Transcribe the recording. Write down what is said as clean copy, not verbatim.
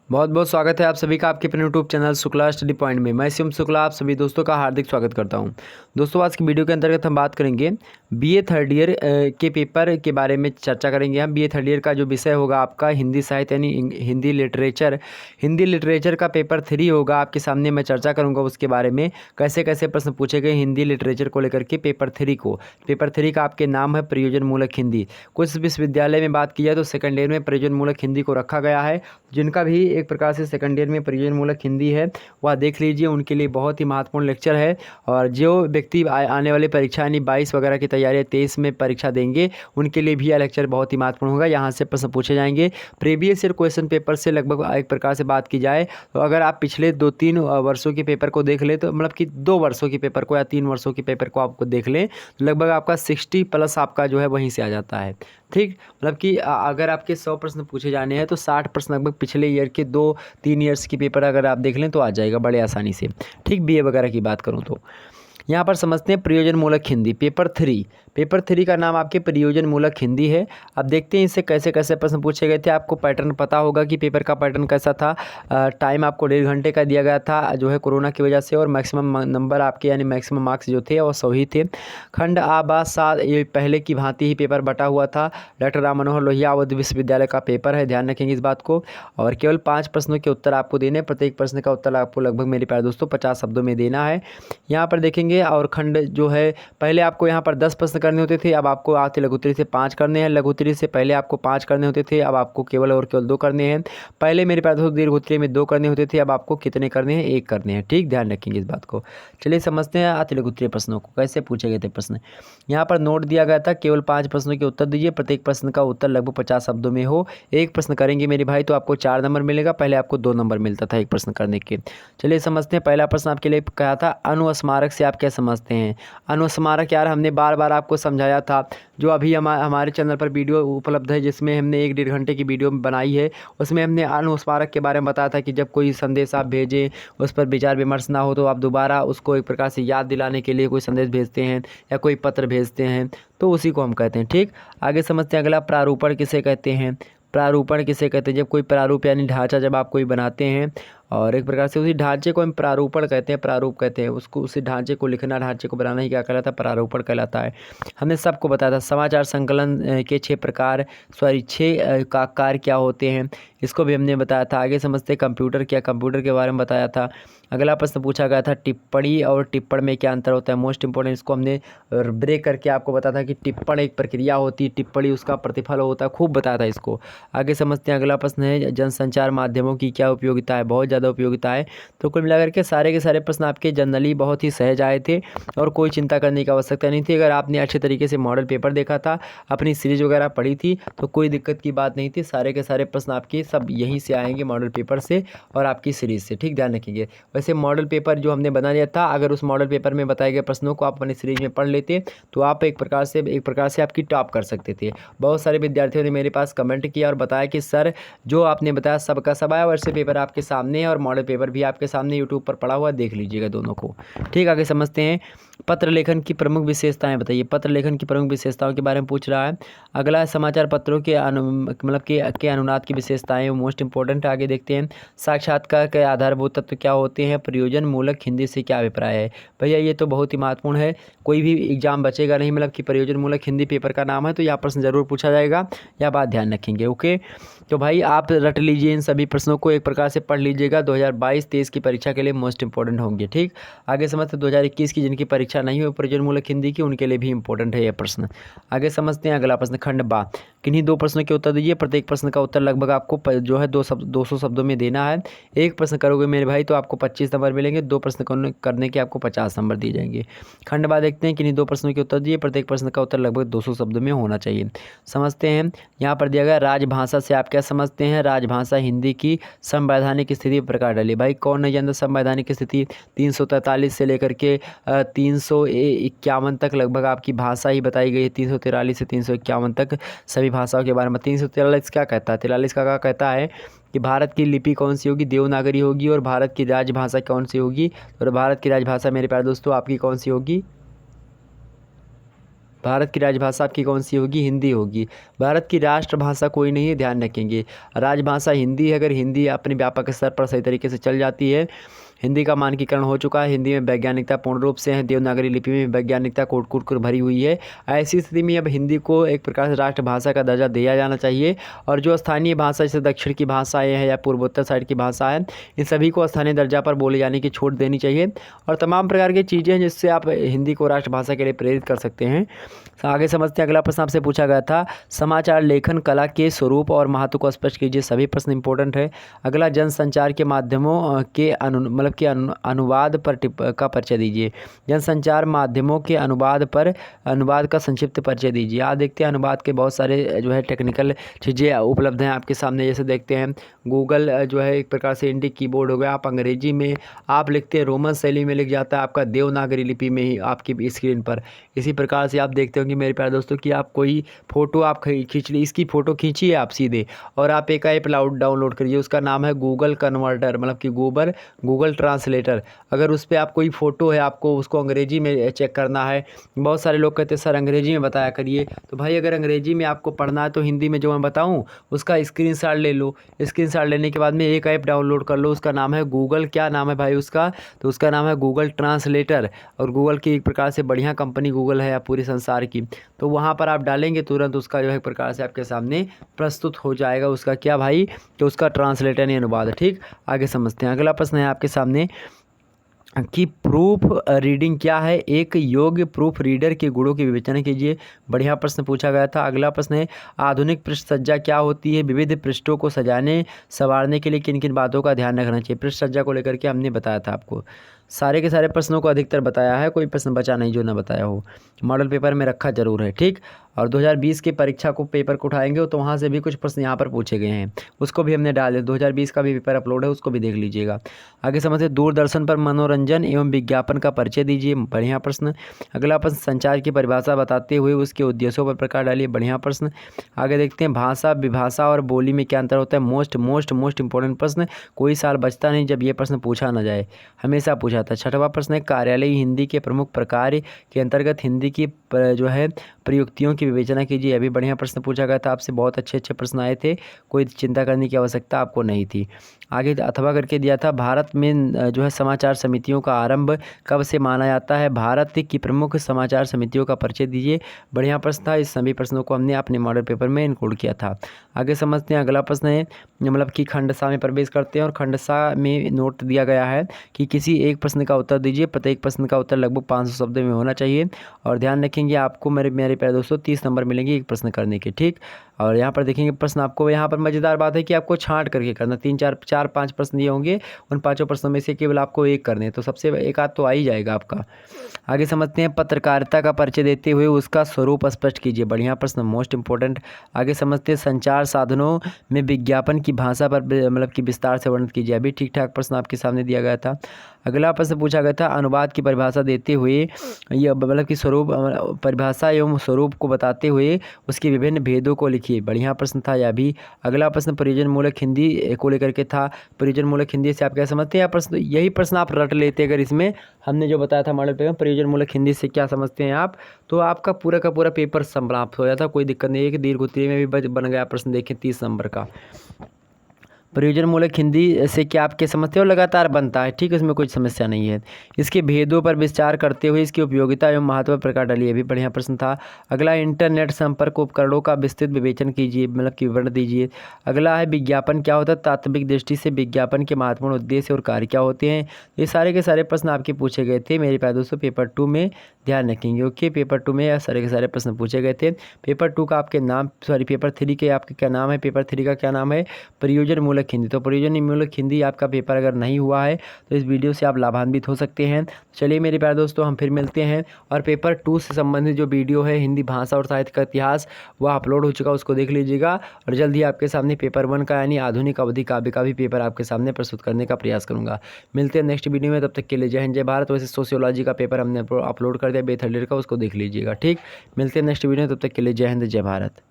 बहुत बहुत स्वागत है आप सभी का आपके अपने YouTube channel Shukla study point में। मैं शिवम शुक्ला आप सभी दोस्तों का हार्दिक स्वागत करता हूं। दोस्तों आज की वीडियो के अंतर्गत हम बात करेंगे बीए थर्ड ईयर के पेपर के बारे में चर्चा करेंगे। हम बीए थर्ड ईयर का जो विषय होगा आपका हिंदी साहित्य यानी हिंदी लिटरेचर का पेपर 3 होगा। आपके सामने मैं चर्चा करूँगा उसके बारे में, कैसे कैसे प्रश्न पूछे गए हिंदी लिटरेचर को लेकर के पेपर 3 का आपके नाम है प्रयोजन मूलक हिंदी। कुछ विश्वविद्यालय में बात की जाए तो सेकंड ईयर में प्रयोजन मूलक हिंदी को रखा गया है। जिनका भी एक प्रकार से सेकंड ईयर में प्रयोजन मूलक हिंदी है वह देख लीजिए, उनके लिए बहुत ही महत्वपूर्ण लेक्चर है। और जो व्यक्ति आने वाली परीक्षा यानी 22 वगैरह की तैयारी 23 में परीक्षा देंगे उनके लिए भी यह लेक्चर बहुत ही महत्वपूर्ण होगा। यहाँ से प्रश्न पूछे जाएंगे प्रीवियस ईयर क्वेश्चन पेपर से। लगभग एक प्रकार से बात की जाए तो अगर आप पिछले 2-3 वर्षों के पेपर को देख लें तो मतलब कि 2 वर्षों के पेपर को या 3 वर्षों के पेपर को आपको देख लें तो लगभग आपका 60+ आपका जो है वहीं से आ जाता है। ठीक, मतलब कि अगर आपके 100 प्रश्न पूछे जाने हैं तो 60 प्रश्न लगभग पिछले ईयर के 2-3 ईयर्स की पेपर अगर आप देख लें तो आ जाएगा बड़े आसानी से। ठीक, बीए वगैरह की बात करूं तो यहाँ पर समझते हैं प्रयोजन मूलक हिंदी पेपर 3 का नाम आपके प्रयोजन मूलक हिंदी है। अब देखते हैं इससे कैसे कैसे प्रश्न पूछे गए थे। आपको पैटर्न पता होगा कि पेपर का पैटर्न कैसा था। टाइम आपको 1.5 घंटे का दिया गया था जो है कोरोना की वजह से, और मैक्सिमम नंबर आपके यानी मैक्सिमम मार्क्स जो थे वो 100 ही थे। खंड आ बा सा ये पहले की भांति ही पेपर बटा हुआ था। डॉक्टर राम मनोहर लोहिया अवध विश्वविद्यालय का पेपर है, ध्यान रखेंगे इस बात को। और केवल 5 प्रश्नों के उत्तर आपको देने, प्रत्येक प्रश्न का उत्तर आपको लगभग मेरे प्यारे दोस्तों 50 शब्दों में देना है। यहाँ पर देखेंगे और खंड जो है पहले आपको यहाँ पर 10 प्रश्न करने होते थे, अब आपको आते लघुत्तरी से 5 करने हैं। लघुत्तरी से पहले आपको 5 करने होते थे, अब आपको केवल और केवल 2 करने हैं। पहले मेरे पास दीर्घोत्तरी में 2 करने होते थे, अब आपको कितने करने हैं? 1 करने हैं। ठीक, ध्यान रखेंगे इस बात को। चलिए समझते हैं आते लघुत्तरी प्रश्नों को कैसे पूछे गए थे प्रश्न। यहाँ पर नोट दिया गया था केवल 5 प्रश्नों के उत्तर दीजिए, प्रत्येक प्रश्न का उत्तर लगभग 50 शब्दों में हो। एक प्रश्न करेंगे मेरे भाई तो आपको 4 नंबर मिलेगा, पहले आपको 2 नंबर मिलता था एक प्रश्न करने के। चलिए समझते हैं पहला प्रश्न आपके लिए कहा था अनुस्मारक से आप क्या समझते हैं। अनुस्मारक यार हमने बार बार आपको समझाया था, जो अभी हमारे चैनल पर वीडियो उपलब्ध है जिसमें हमने 1-1.5 घंटे की वीडियो बनाई है, उसमें हमने अनुस्मारक के बारे में बताया था कि जब कोई संदेश आप भेजें उस पर विचार विमर्श ना हो तो आप दोबारा उसको एक प्रकार से याद दिलाने के लिए कोई संदेश भेजते हैं या कोई पत्र भेजते हैं, तो उसी को हम कहते हैं। ठीक, आगे समझते हैं अगला प्रारूपण किसे कहते हैं। प्रारूपण किसे कहते हैं? जब कोई प्रारूप यानी ढांचा जब आप कोई बनाते हैं और एक प्रकार से उसी ढांचे को हम प्रारूपण कहते हैं, प्रारूप कहते हैं उसको, उसी ढांचे को लिखना, ढांचे को बनाना ही क्या कहलाता है? प्रारूपण कहलाता है। हमने सबको बताया था समाचार संकलन के 6 प्रकार, सॉरी 6 का कार्य क्या होते हैं, इसको भी हमने बताया था। आगे समझते कंप्यूटर कंप्यूटर के बारे में बताया था। अगला प्रश्न पूछा गया था टिप्पणी और टिप्पण में क्या अंतर होता है। मोस्ट इंपॉर्टेंट, इसको हमने ब्रेक करके आपको बताया था कि टिप्पण एक प्रक्रिया होती है, टिप्पणी उसका प्रतिफल होता है, खूब बताया था इसको। आगे समझते हैं अगला प्रश्न है जनसंचार माध्यमों की क्या उपयोगिता है। बहुत ज़्यादा उपयोगिता है। तो कुल मिलाकर के सारे के सारे प्रश्न आपके जनरली बहुत ही सहज आए थे और कोई चिंता करने की आवश्यकता नहीं थी। अगर आपने अच्छे तरीके से मॉडल पेपर देखा था, अपनी सीरीज वगैरह पढ़ी थी तो कोई दिक्कत की बात नहीं थी। सारे के सारे प्रश्न आपके सब यहीं से आएंगे मॉडल पेपर से और आपकी सीरीज से। ठीक, ध्यान रखिए। वैसे मॉडल पेपर जो हमने बना लिया था, अगर उस मॉडल पेपर में बताए गए प्रश्नों को आप अपनी सीरीज में पढ़ लेते तो आप एक प्रकार से आपकी टॉप कर सकते थे। बहुत सारे विद्यार्थियों ने मेरे पास कमेंट किया और बताया कि सर जो आपने बताया सबका सब आया, वैसे पेपर आपके सामने है और मॉडल पेपर भी आपके सामने यूट्यूब पर पड़ा हुआ, देख लीजिएगा दोनों को। ठीक, आगे समझते हैं पत्र लेखन की प्रमुख विशेषताएं बताइए। पत्र लेखन की प्रमुख विशेषताओं के बारे में पूछ रहा है। अगला है समाचार पत्रों के मतलब के अनुनाद की विशेषताएं, मोस्ट इंपॉर्टेंट। आगे देखते हैं साक्षात्कार के आधारभूत तत्व क्या होते हैं। प्रयोजन मूलक हिंदी से क्या अभिप्राय है। भैया ये तो बहुत ही महत्वपूर्ण है, कोई भी एग्जाम बचेगा नहीं, मतलब कि प्रयोजन मूलक हिंदी पेपर का नाम है तो यह प्रश्न जरूर पूछा जाएगा, यह बात ध्यान रखेंगे। ओके, तो भाई आप रट लीजिए इन सभी प्रश्नों को, एक प्रकार से पढ़ लीजिएगा, 2022-23 की परीक्षा के लिए मोस्ट इंपॉर्टेंट होंगे। ठीक, आगे समझते हैं 2021 की जिनकी परीक्षा नहीं हुई प्रयोजन मूलक हिंदी की, उनके लिए भी इंपॉर्टेंट है यह प्रश्न। आगे समझते हैं अगला प्रश्न खंड बा, किन्हीं 2 प्रश्नों के उत्तर दीजिए, प्रत्येक प्रश्न का उत्तर लगभग आपको जो है 200 शब्दों में देना है। एक प्रश्न करोगे मेरे भाई तो आपको 25 नंबर मिलेंगे, 2 प्रश्न करने के आपको 50 नंबर दिए जाएंगे। खंड बा देखते हैं किन्हीं 2 प्रश्नों के उत्तर दीजिए, प्रत्येक प्रश्न का उत्तर लगभग 200 शब्दों में होना चाहिए। समझते हैं यहाँ पर दिया गया राजभाषा से आप क्या समझते हैं। राजभाषा हिंदी की संवैधानिक स्थिति पर प्रकार डालिए। भाई कौन नहीं जानता संवैधानिक स्थिति, 343 से लेकर के 351 तक लगभग आपकी भाषा ही बताई गई है। 343 से 351 तक सभी भाषाओं के बारे में। 343 क्या कहता है, 43 का क्या कहता है कि भारत की लिपि कौन सी होगी, देवनागरी होगी, और भारत की राजभाषा कौन सी होगी। और भारत की राजभाषा मेरे प्यारे दोस्तों आपकी कौन सी होगी, भारत की राजभाषा आपकी कौन सी होगी? हिंदी होगी। भारत की राष्ट्रभाषा कोई नहीं है, ध्यान रखेंगे। राजभाषा हिंदी है। अगर हिंदी अपने व्यापक स्तर पर सही तरीके से चल जाती है, हिंदी का मानकीकरण हो चुका है, हिंदी में वैज्ञानिकता पूर्ण रूप से है, देवनागरी लिपि में वैज्ञानिकता कोट कोट कर भरी हुई है। ऐसी स्थिति में अब हिंदी को एक प्रकार से राष्ट्रभाषा का दर्जा दिया जाना चाहिए। और जो स्थानीय भाषा जैसे दक्षिण की भाषाएं हैं या पूर्वोत्तर साइड की भाषा है, इन सभी को स्थानीय दर्जा पर बोले जाने की छूट देनी चाहिए। और तमाम प्रकार की चीज़ें हैं जिससे आप हिंदी को राष्ट्रभाषा के लिए प्रेरित कर सकते हैं। आगे समझते हैं। अगला प्रश्न आपसे पूछा गया था, समाचार लेखन कला के स्वरूप और महत्व को स्पष्ट कीजिए। सभी प्रश्न इंपॉर्टेंट है। अगला, जनसंचार के माध्यमों के अनुवाद पर का परिचय दीजिए। जनसंचार माध्यमों के अनुवाद का संक्षिप्त परिचय दीजिए। आज देखते हैं अनुवाद के बहुत सारे जो है टेक्निकल चीज़ें उपलब्ध हैं आपके सामने। जैसे देखते हैं गूगल जो है एक प्रकार से इंडिक कीबोर्ड हो गया। आप अंग्रेजी में आप लिखते हैं, रोमन शैली में लिख जाता है आपका देवनागरी लिपि में ही आपकी स्क्रीन पर। इसी प्रकार से आप देखते होंगे मेरे प्यारे दोस्तों कि आप कोई फ़ोटो आप खींच ली, इसकी फ़ोटो खींचिए आप सीधे और आप एक ऐप डाउनलोड करिए, उसका नाम है गूगल कन्वर्टर, मतलब कि गूगल ट्रांसलेटर। अगर उस पर आप कोई फ़ोटो है, आपको उसको अंग्रेजी में चेक करना है। बहुत सारे लोग कहते हैं सर अंग्रेजी में बताया करिए, तो भाई अगर अंग्रेजी में आपको पढ़ना है तो हिंदी में जो मैं बताऊं उसका स्क्रीनशॉट ले लो। स्क्रीनशॉट लेने के बाद में एक ऐप डाउनलोड कर लो, उसका नाम है गूगल, क्या नाम है भाई उसका? तो उसका नाम है गूगल ट्रांसलेटर। और गूगल की एक प्रकार से बढ़िया कंपनी गूगल है पूरे संसार की। तो वहाँ पर आप डालेंगे तुरंत उसका जो है एक प्रकार से आपके सामने प्रस्तुत हो जाएगा उसका क्या भाई, कि उसका ट्रांसलेटर यानी अनुवाद। ठीक, आगे समझते हैं। अगला प्रश्न है आपके सामने कि प्रूफ रीडिंग क्या है? एक योग्य प्रूफ रीडर के गुणों की विवेचना कीजिए। बढ़िया प्रश्न पूछा गया था। अगला प्रश्न है, आधुनिक पृष्ठ सज्जा क्या होती है? विविध पृष्ठों को सजाने संवारने के लिए किन किन बातों का ध्यान रखना चाहिए? पृष्ठ सज्जा को लेकर के हमने बताया था आपको। सारे के सारे प्रश्नों को अधिकतर बताया है, कोई प्रश्न बचा नहीं जो ना बताया हो। मॉडल पेपर में रखा जरूर है। ठीक, और 2020 के परीक्षा को पेपर को उठाएंगे तो वहाँ से भी कुछ प्रश्न यहाँ पर पूछे गए हैं, उसको भी हमने डाल दिया। 2020 का भी पेपर अपलोड है, उसको भी देख लीजिएगा। आगे समझते, दूरदर्शन पर मनोरंजन एवं विज्ञापन का परिचय दीजिए। बढ़िया प्रश्न। अगला प्रश्न, संचार की परिभाषा बताते हुए उसके उद्देश्यों पर प्रकाश डालिए। बढ़िया प्रश्न। आगे देखते हैं, भाषा विभाषा और बोली में क्या अंतर होता है? मोस्ट इंपॉर्टेंट प्रश्न, कोई साल बचता नहीं जब ये प्रश्न पूछा ना जाए, हमेशा पूछा था। छठवां प्रश्न है, कार्यालयी हिंदी के प्रमुख प्रकार के अंतर्गत हिंदी की जो है प्रयुक्तियों की विवेचना कीजिए। अभी बढ़िया प्रश्न पूछा गया था आपसे, बहुत अच्छे प्रश्न आए थे, कोई चिंता करने की आवश्यकता आपको नहीं थी। आगे अथवा करके दिया था, भारत में जो है समाचार समितियों का आरंभ कब से माना जाता है? भारत की प्रमुख समाचार समितियों का परिचय दीजिए। बढ़िया प्रश्न था, इस सभी प्रश्नों को हमने अपने मॉडल पेपर में इंक्लूड किया था। आगे समझते हैं। अगला प्रश्न है, मतलब कि खंडसा में प्रवेश करते हैं और खंडसा में नोट दिया गया है कि किसी एक प्रश्न का उत्तर दीजिए। प्रत्येक प्रश्न का उत्तर लगभग 500 शब्द में होना चाहिए। और ध्यान रखेंगे आपको मेरे प्यारे दोस्तों 30 नंबर मिलेंगे एक प्रश्न करने के। ठीक, और यहाँ पर देखेंगे प्रश्न आपको, यहाँ पर मज़ेदार बात है कि आपको छांट करके करना। 4-5 प्रश्न दिए होंगे, उन 5 प्रश्नों में से केवल आपको एक करने, तो सबसे एक आध तो आ ही जाएगा आपका। आगे समझते हैं, पत्रकारिता का परिचय देते हुए उसका स्वरूप स्पष्ट कीजिए। बढ़िया प्रश्न, मोस्ट इंपॉर्टेंट। आगे समझते हैं, संचार साधनों में विज्ञापन की भाषा पर मतलब कि विस्तार से वर्णन कीजिए। अभी ठीक ठाक प्रश्न आपके सामने दिया गया था। अगला प्रश्न पूछा गया था, अनुवाद की परिभाषा देते हुए यह मतलब कि स्वरूप परिभाषा एवं स्वरूप को बताते हुए उसके विभिन्न भेदों को लिखिए। बढ़िया प्रश्न था यह भी। अगला प्रश्न प्रयोजन मूलक हिंदी को लेकर के था। प्रयोजन मूलक हिंदी से आप क्या समझते हैं? प्रश्न यही प्रश्न आप रट लेते अगर इसमें हमने जो बताया था मॉडल पेपर, प्रयोजन मूलक हिंदी से क्या समझते हैं आप, तो आपका पूरा का पूरा पेपर समाप्त हो जाता, कोई दिक्कत नहीं है। कि दीर्घ उत्तरीय में भी बन गया प्रश्न, देखें 30 नंबर का। प्रयोजन मूलक हिंदी से क्या आप क्या समझते हो? लगातार बनता है। ठीक है, इसमें कोई समस्या नहीं है। इसके भेदों पर विचार करते हुए इसकी उपयोगिता एवं महत्व पर प्रकाश डालिए। भी बढ़िया प्रश्न था। अगला, इंटरनेट संपर्क उपकरणों का विस्तृत विवेचन कीजिए, मतलब कि विवरण दीजिए। अगला है, विज्ञापन क्या होता है? तात्विक दृष्टि से विज्ञापन के महत्वपूर्ण उद्देश्य और कार्य क्या होते हैं? ये सारे के सारे प्रश्न आपके पूछे गए थे मेरे प्यारे दोस्तों पेपर 2 में, ध्यान रखेंगे। ओके, पेपर 2 में सारे के सारे प्रश्न पूछे गए थे। पेपर 2 का आपके नाम, सॉरी पेपर 3 के आपके क्या नाम है? पेपर 3 का क्या नाम है? प्रयोजन मूलक हिंदी। तो प्रयोजन मूलक हिंदी आपका पेपर अगर नहीं हुआ है तो इस वीडियो से आप लाभान्वित हो सकते हैं। चलिए मेरे प्यारे दोस्तों, हम फिर मिलते हैं और पेपर 2 से संबंधित जो वीडियो है हिंदी भाषा और साहित्य का इतिहास, वह अपलोड हो चुका, उसको देख लीजिएगा। और जल्द ही आपके सामने पेपर 1 का यानी आधुनिक अवधि काव्य का भी पेपर आपके सामने प्रस्तुत करने का प्रयास करूंगा। मिलते हैं नेक्स्ट वीडियो में, तब तक के लिए जय हिंद जय भारत। वैसे सोशियोलॉजी का पेपर हमने अपलोड कर दिया बेथर्ड का, उसको देख लीजिएगा। ठीक, मिलते हैं नेक्स्ट वीडियो में, तब तक के लिए जय हिंद जय भारत।